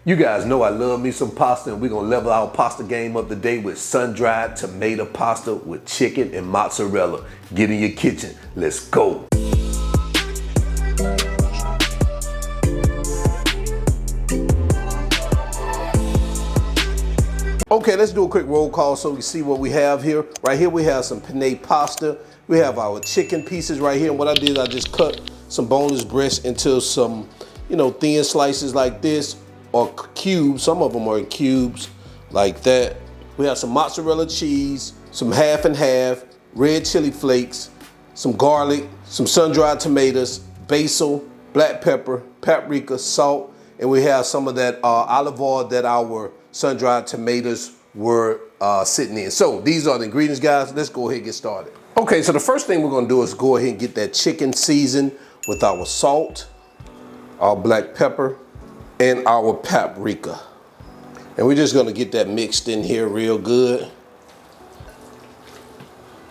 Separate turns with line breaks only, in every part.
You guys know I love me some pasta, and we're gonna level our pasta game up today with sun-dried tomato pasta with chicken and mozzarella. Get in your kitchen, let's go. Okay, let's do a quick roll call so we can see what we have here. Right here we have some penne pasta. We have our chicken pieces right here, and what I did, I just cut some boneless breast into some, thin slices like this, or cubes. Some of them are in cubes like that. We have some mozzarella cheese, some half and half, red chili flakes, some garlic, some sun-dried tomatoes, basil, black pepper, paprika, salt, and we have some of that olive oil that our sun-dried tomatoes were sitting in. So these are the ingredients, guys. Let's go ahead and get started. Okay, so the first thing we're gonna do is go ahead and get that chicken seasoned with our salt, our black pepper, and our paprika. And we're just gonna get that mixed in here real good.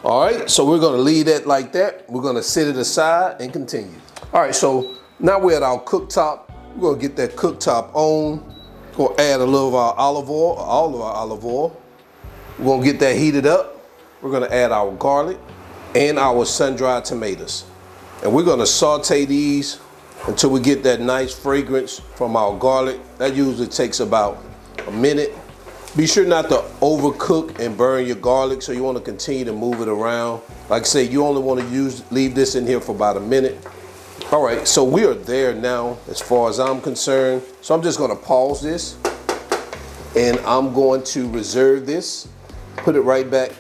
All right, so we're gonna leave that like that. We're gonna set it aside and continue. All right, so now we're at our cooktop. We're gonna get that cooktop on. We're gonna add a little of our olive oil, all of our olive oil. We're gonna get that heated up. We're gonna add our garlic and our sun-dried tomatoes. And we're gonna saute these until we get that nice fragrance from our garlic. That usually takes about a minute. Be sure not to overcook and burn your garlic, so you want to continue to move it around. Like I say, you only want to leave this in here for about a minute. All right, so we are there now as far as I'm concerned. So I'm just gonna pause this, and I'm going to reserve this, put it right back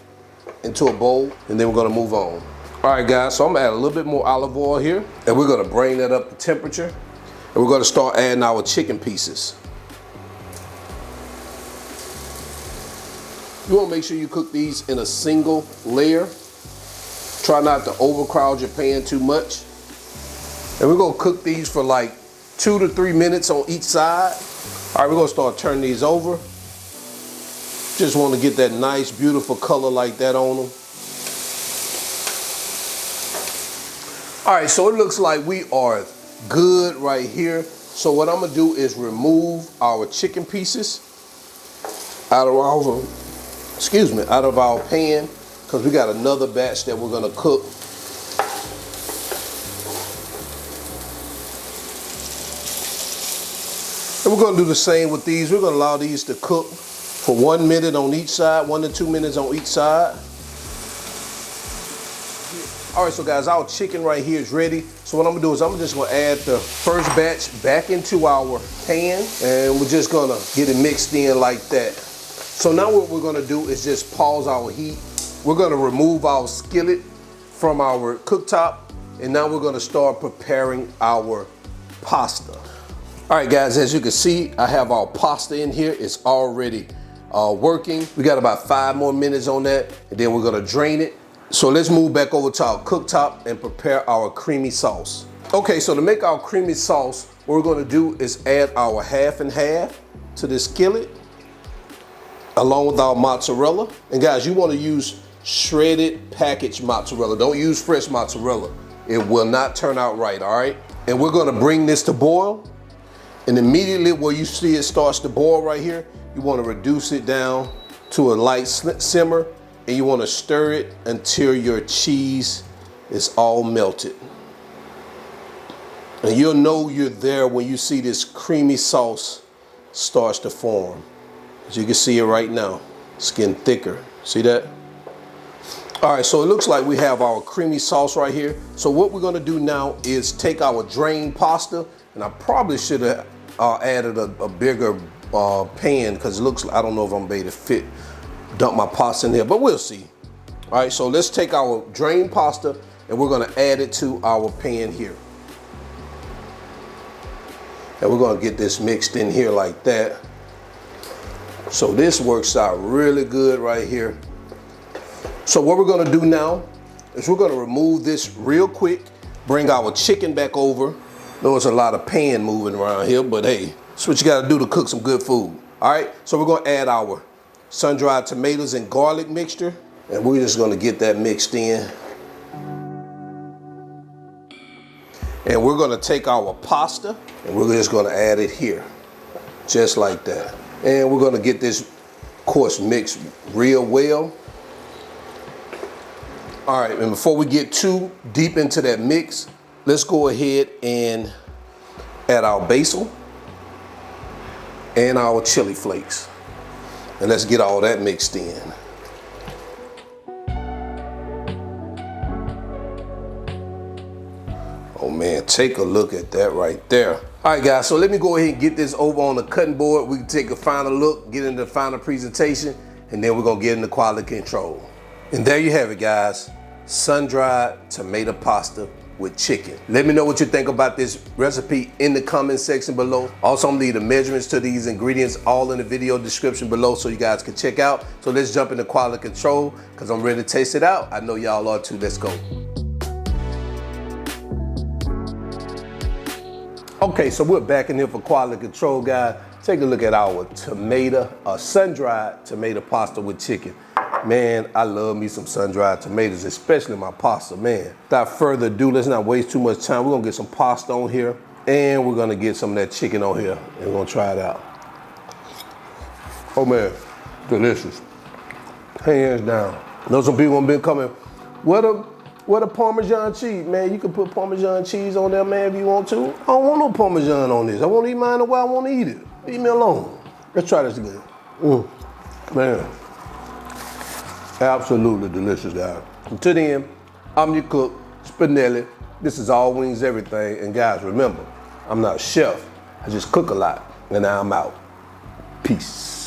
into a bowl, and then we're gonna move on. All right, guys, so I'm gonna add a little bit more olive oil here, and we're gonna bring that up to temperature, and we're gonna start adding our chicken pieces. You wanna make sure you cook these in a single layer. Try not to overcrowd your pan too much. And we're gonna cook these for like 2 to 3 minutes on each side. All right, we're gonna start turning these over. Just wanna get that nice, beautiful color like that on them. All right, so it looks like we are good right here. So what I'm gonna do is remove our chicken pieces out of our pan, because we got another batch that we're gonna cook. And we're gonna do the same with these. We're gonna allow these to cook for 1 minute on each side, 1 to 2 minutes on each side. All right, so guys, our chicken right here is ready. So what I'm gonna do is I'm just gonna add the first batch back into our pan, and we're just gonna get it mixed in like that. So now what we're gonna do is just pause our heat. We're gonna remove our skillet from our cooktop, and now we're gonna start preparing our pasta. All right, guys, as you can see, I have our pasta in here. It's already working. We got about 5 more minutes on that, and then we're gonna drain it. So let's move back over to our cooktop and prepare our creamy sauce. Okay, so to make our creamy sauce, what we're gonna do is add our half and half to this skillet, along with our mozzarella. And guys, you wanna use shredded packaged mozzarella. Don't use fresh mozzarella. It will not turn out right, all right? And we're gonna bring this to boil. And immediately where you see it starts to boil right here, you wanna reduce it down to a light simmer, and you wanna stir it until your cheese is all melted. And you'll know you're there when you see this creamy sauce starts to form. As you can see it right now, it's getting thicker. See that? All right, so it looks like we have our creamy sauce right here. So what we're gonna do now is take our drained pasta, and I probably should have added a bigger pan, because it looks like, I don't know if I'm able to dump my pasta in here, but we'll see. All right, so let's take our drained pasta, and we're gonna add it to our pan here. And we're gonna get this mixed in here like that. So this works out really good right here. So what we're gonna do now is we're gonna remove this real quick, bring our chicken back over. There's a lot of pan moving around here, but hey, that's what you gotta do to cook some good food. All right, so we're gonna add our sun-dried tomatoes and garlic mixture, and we're just gonna get that mixed in. And we're gonna take our pasta, and we're just gonna add it here. just like that. And we're gonna get this course mixed real well. All right, and before we get too deep into that mix, let's go ahead and add our basil and our chili flakes. And let's get all that mixed in. Oh man, take a look at that right there. All right guys, so let me go ahead and get this over on the cutting board. We can take a final look, get into the final presentation, and then we're gonna get into quality control. And there you have it guys, sun-dried tomato pasta with chicken. Let me know what you think about this recipe in the comment section below. Also, I'm gonna leave the measurements to these ingredients all in the video description below so you guys can check out. So let's jump into quality control because I'm ready to taste it out. I know y'all are too, let's go. Okay, so we're back in here for quality control, guys. Take a look at our sun-dried tomato pasta with chicken. Man, I love me some sun-dried tomatoes, especially my pasta, man. Without further ado, let's not waste too much time. We're gonna get some pasta on here, and we're gonna get some of that chicken on here, and we're gonna try it out. Oh man, delicious. Hands down. I know some people have been coming, what a Parmesan cheese? Man, you can put Parmesan cheese on there, man, if you want to. I don't want no Parmesan on this. I won't eat mine the way I want to eat it. Leave me alone. Let's try this again. Man. Absolutely delicious, guys. Until then, I'm your cook, Spinelli. This is All Wings Everything. And guys, remember, I'm not a chef. I just cook a lot. And now I'm out. Peace.